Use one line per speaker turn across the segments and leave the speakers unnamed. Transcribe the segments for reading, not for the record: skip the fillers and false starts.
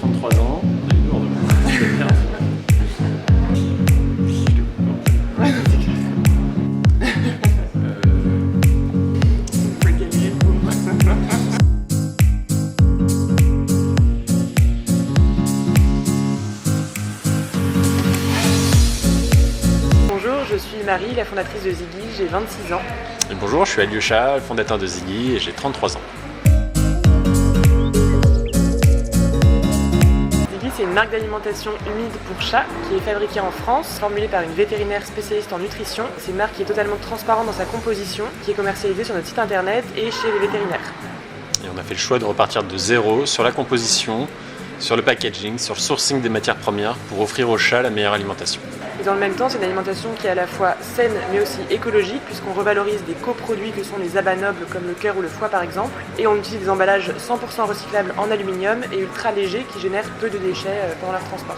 33 ans, on est lourd de c'est bien.
Bonjour, je suis Marie, la fondatrice de Ziggy, j'ai 26 ans.
Et bonjour, je suis Alyosha, le fondateur de Ziggy et j'ai 33 ans.
Ziggy, c'est une marque d'alimentation humide pour chats qui est fabriquée en France, formulée par une vétérinaire spécialiste en nutrition. C'est une marque qui est totalement transparente dans sa composition, qui est commercialisée sur notre site internet et chez les vétérinaires.
Et on a fait le choix de repartir de zéro sur la composition, sur le packaging, sur le sourcing des matières premières pour offrir aux chats la meilleure alimentation.
Et dans le même temps, c'est une alimentation qui est à la fois saine mais aussi écologique, puisqu'on revalorise des coproduits que sont les abats nobles comme le cœur ou le foie par exemple, et on utilise des emballages 100% recyclables en aluminium et ultra légers qui génèrent peu de déchets pendant leur transport.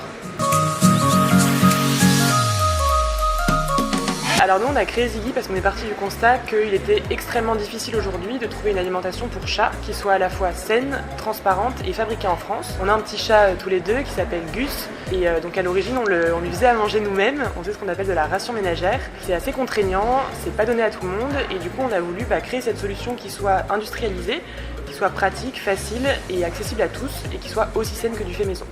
Alors nous on a créé Ziggy parce qu'on est parti du constat qu'il était extrêmement difficile aujourd'hui de trouver une alimentation pour chats qui soit à la fois saine, transparente et fabriquée en France. On a un petit chat tous les deux qui s'appelle Gus et donc à l'origine on lui faisait à manger nous-mêmes, on faisait ce qu'on appelle de la ration ménagère. C'est assez contraignant, c'est pas donné à tout le monde et du coup on a voulu créer cette solution qui soit industrialisée, qui soit pratique, facile et accessible à tous et qui soit aussi saine que du fait maison.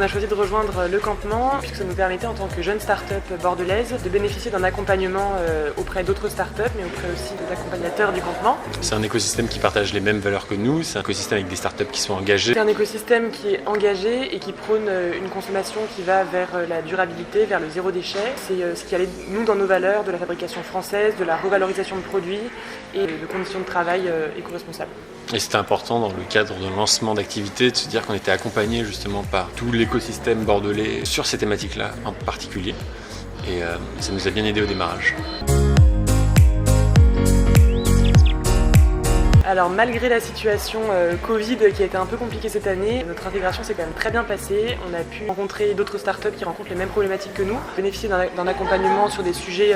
On a choisi de rejoindre le campement puisque ça nous permettait en tant que jeune start-up bordelaise de bénéficier d'un accompagnement auprès d'autres start-up mais auprès aussi des accompagnateurs du campement.
C'est un écosystème qui partage les mêmes valeurs que nous, c'est un écosystème avec des startups qui sont engagées.
C'est un écosystème qui est engagé et qui prône une consommation qui va vers la durabilité, vers le zéro déchet. C'est ce qui allait nous dans nos valeurs de la fabrication française, de la revalorisation de produits et de conditions de travail éco-responsables.
Et c'était important dans le cadre de lancement d'activités de se dire qu'on était accompagné justement par tout l'écosystème bordelais sur ces thématiques-là en particulier. Et ça nous a bien aidé au démarrage.
Alors malgré la situation Covid qui a été un peu compliquée cette année, notre intégration s'est quand même très bien passée. On a pu rencontrer d'autres startups qui rencontrent les mêmes problématiques que nous, bénéficier d'un accompagnement sur des sujets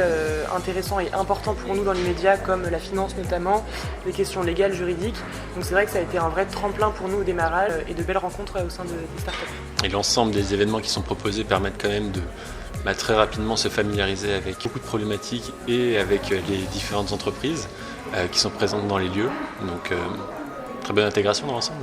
intéressants et importants pour nous dans l'immédiat comme la finance notamment, les questions légales, juridiques. Donc c'est vrai que ça a été un vrai tremplin pour nous au démarrage et de belles rencontres au sein des startups.
Et l'ensemble des événements qui sont proposés permettent quand même de très rapidement se familiariser avec beaucoup de problématiques et avec les différentes entreprises qui sont présentes dans les lieux. Donc très bonne intégration dans l'ensemble.